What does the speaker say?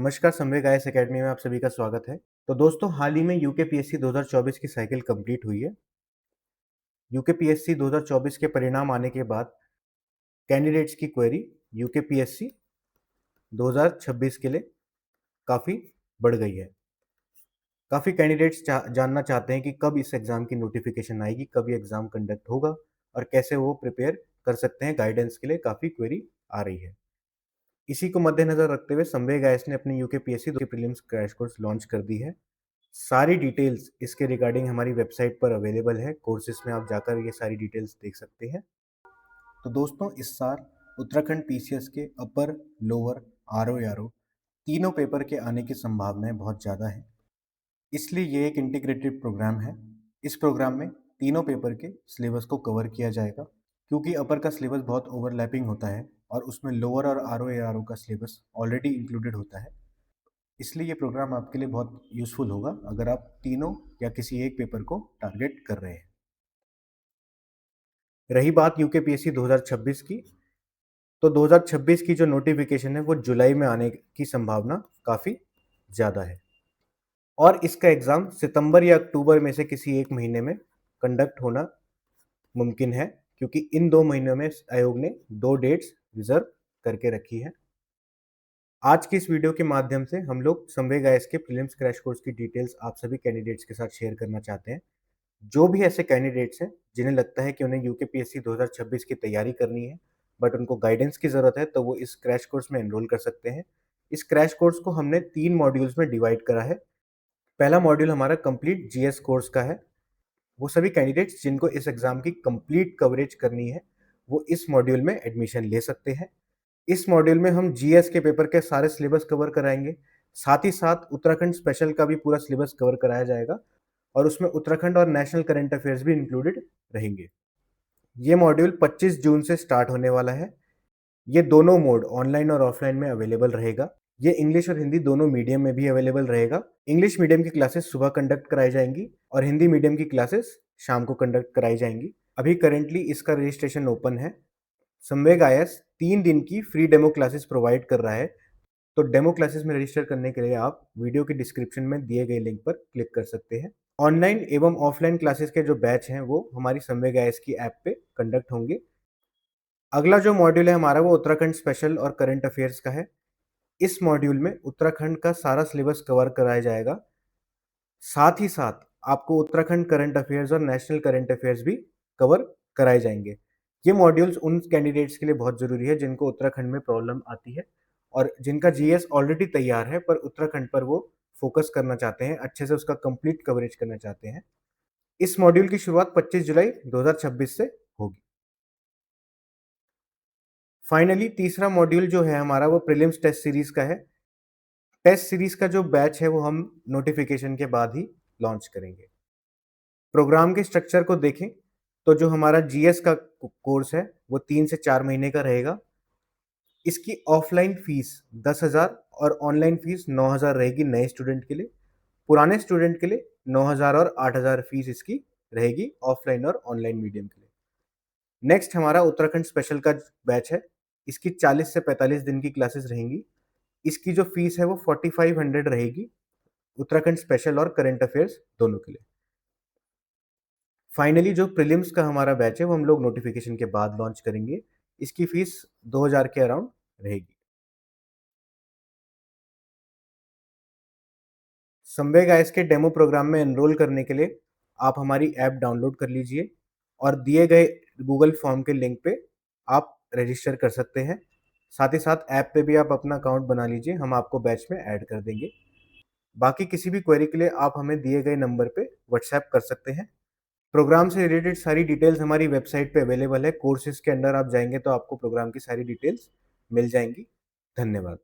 नमस्कार, संवेग IAS academy में आप सभी का स्वागत है। तो दोस्तों, हाल ही में यूकेपीएससी 2024 की साइकिल कंप्लीट हुई है। यूकेपीएससी 2024 के परिणाम आने के बाद कैंडिडेट्स की क्वेरी यूकेपीएससी 2026 के लिए काफ़ी बढ़ गई है। काफ़ी कैंडिडेट्स जानना चाहते हैं कि कब इस एग्ज़ाम की नोटिफिकेशन आएगी, कब ये एग्ज़ाम कंडक्ट होगा और कैसे वो प्रिपेयर कर सकते हैं। गाइडेंस के लिए काफ़ी क्वेरी आ रही है। इसी को मद्देनज़र रखते हुए संवेग आईएएस ने अपनी UKPSC prelims crash course launch कर दी है। सारी डिटेल्स इसके रिगार्डिंग हमारी वेबसाइट पर अवेलेबल है। कोर्सेज में आप जाकर ये सारी डिटेल्स देख सकते हैं। तो दोस्तों, इस साल उत्तराखंड पीसीएस के अपर, लोअर, आरओ आरओ तीनों पेपर के आने की संभावनाएं बहुत ज़्यादा है। इसलिए ये एक इंटीग्रेटेड प्रोग्राम है। इस प्रोग्राम में तीनों पेपर के सिलेबस को कवर किया जाएगा, क्योंकि अपर का सिलेबस बहुत ओवरलैपिंग होता है और उसमें लोअर और आरओ का सिलेबस ऑलरेडी इंक्लूडेड होता है। इसलिए ये प्रोग्राम आपके लिए बहुत यूज़फुल होगा अगर आप तीनों या किसी एक पेपर को टारगेट कर रहे हैं। रही बात यूकेपीएससी 2026 की, तो 2026 की जो नोटिफिकेशन है वो जुलाई में आने की संभावना काफ़ी ज़्यादा है और इसका एग्ज़ाम सितंबर या अक्टूबर में से किसी एक महीने में कंडक्ट होना मुमकिन है, क्योंकि इन 2 महीनों में आयोग ने 2 डेट्स रिज़र्व करके रखी है। आज की इस वीडियो के माध्यम से हम लोग संवेग आईएएस के प्रीलिम्स क्रैश कोर्स की डिटेल्स आप सभी कैंडिडेट्स के साथ शेयर करना चाहते हैं। जो भी ऐसे कैंडिडेट्स हैं जिन्हें लगता है कि उन्हें यूकेपीएससी 2026 की तैयारी करनी है बट उनको गाइडेंस की ज़रूरत है, तो वो इस क्रैश कोर्स में एनरोल कर सकते हैं। इस क्रैश कोर्स को हमने 3 मॉड्यूल्स में डिवाइड करा है। पहला मॉड्यूल हमारा कंप्लीट जीएस कोर्स का है। वो सभी कैंडिडेट्स जिनको इस एग्ज़ाम की कंप्लीट कवरेज करनी है, वो इस मॉड्यूल में एडमिशन ले सकते हैं। इस मॉड्यूल में हम जीएस के पेपर के सारे सिलेबस कवर कराएंगे। साथ ही साथ उत्तराखंड स्पेशल का भी पूरा सिलेबस कवर कराया जाएगा और उसमें उत्तराखंड और नेशनल करंट अफेयर्स भी इंक्लूडेड रहेंगे। ये मॉड्यूल 25 जून से स्टार्ट होने वाला है। ये दोनों मोड ऑनलाइन और ऑफलाइन में अवेलेबल रहेगा। ये इंग्लिश और हिंदी दोनों मीडियम में भी अवेलेबल रहेगा। इंग्लिश मीडियम की क्लासेस सुबह कंडक्ट कराई जाएंगी और हिंदी मीडियम की क्लासेस शाम को कंडक्ट कराई जाएंगी। अभी करेंटली इसका रजिस्ट्रेशन ओपन है। संवेग आईएएस 3 दिन की फ्री डेमो क्लासेस प्रोवाइड कर रहा है। तो डेमो क्लासेस में रजिस्टर करने के लिए आप वीडियो के डिस्क्रिप्शन में दिए गए लिंक पर क्लिक कर सकते हैं। ऑनलाइन एवं ऑफलाइन क्लासेस के जो बैच हैं वो हमारी संवेग आईएएस की ऐप पे कंडक्ट होंगे। अगला जो मॉड्यूल है हमारा वो उत्तराखंड स्पेशल और करंट अफेयर्स का है। इस मॉड्यूल में उत्तराखंड का सारा सिलेबस कवर कराया जाएगा। साथ ही साथ आपको उत्तराखंड करंट अफेयर्स और नेशनल करंट अफेयर्स भी कवर कराए जाएंगे। ये मॉड्यूल्स उन कैंडिडेट्स के लिए बहुत ज़रूरी है जिनको उत्तराखंड में प्रॉब्लम आती है और जिनका जीएस ऑलरेडी तैयार है पर उत्तराखंड पर वो फोकस करना चाहते हैं, अच्छे से उसका कंप्लीट कवरेज करना चाहते हैं। इस मॉड्यूल की शुरुआत 25 जुलाई 2026 से होगी। फाइनली तीसरा मॉड्यूल जो है हमारा वो प्रीलिम्स टेस्ट सीरीज का है। टेस्ट सीरीज का जो बैच है वो हम नोटिफिकेशन के बाद ही लॉन्च करेंगे। प्रोग्राम के स्ट्रक्चर को देखें तो जो हमारा जीएस का कोर्स है वो 3 से 4 महीने का रहेगा। इसकी ऑफलाइन फीस 10,000 और ऑनलाइन फीस 9,000 रहेगी नए स्टूडेंट के लिए। पुराने स्टूडेंट के लिए 9,000 और 8,000 फीस इसकी रहेगी ऑफलाइन और ऑनलाइन मीडियम के लिए। नेक्स्ट हमारा उत्तराखंड स्पेशल का बैच है। इसकी 40 से 45 दिन की क्लासेस रहेंगी। इसकी जो फीस है वो 4500 रहेगी उत्तराखंड स्पेशल और करंट अफेयर्स दोनों के लिए। फाइनली जो प्रीलिम्स का हमारा बैच है वो हम लोग नोटिफिकेशन के बाद लॉन्च करेंगे। इसकी फीस 2000 के अराउंड रहेगी। संवेग आईएएस के डेमो प्रोग्राम में एनरोल करने के लिए आप हमारी ऐप डाउनलोड कर लीजिए और दिए गए गूगल फॉर्म के लिंक पे आप रजिस्टर कर सकते हैं। साथ ही साथ ऐप पे भी आप अपना अकाउंट बना लीजिए, हम आपको बैच में ऐड कर देंगे। बाकी किसी भी क्वेरी के लिए आप हमें दिए गए नंबर पे व्हाट्सएप कर सकते हैं। प्रोग्राम से रिलेटेड सारी डिटेल्स हमारी वेबसाइट पे अवेलेबल है। कोर्सेज के अंडर आप जाएंगे तो आपको प्रोग्राम की सारी डिटेल्स मिल जाएंगी। धन्यवाद।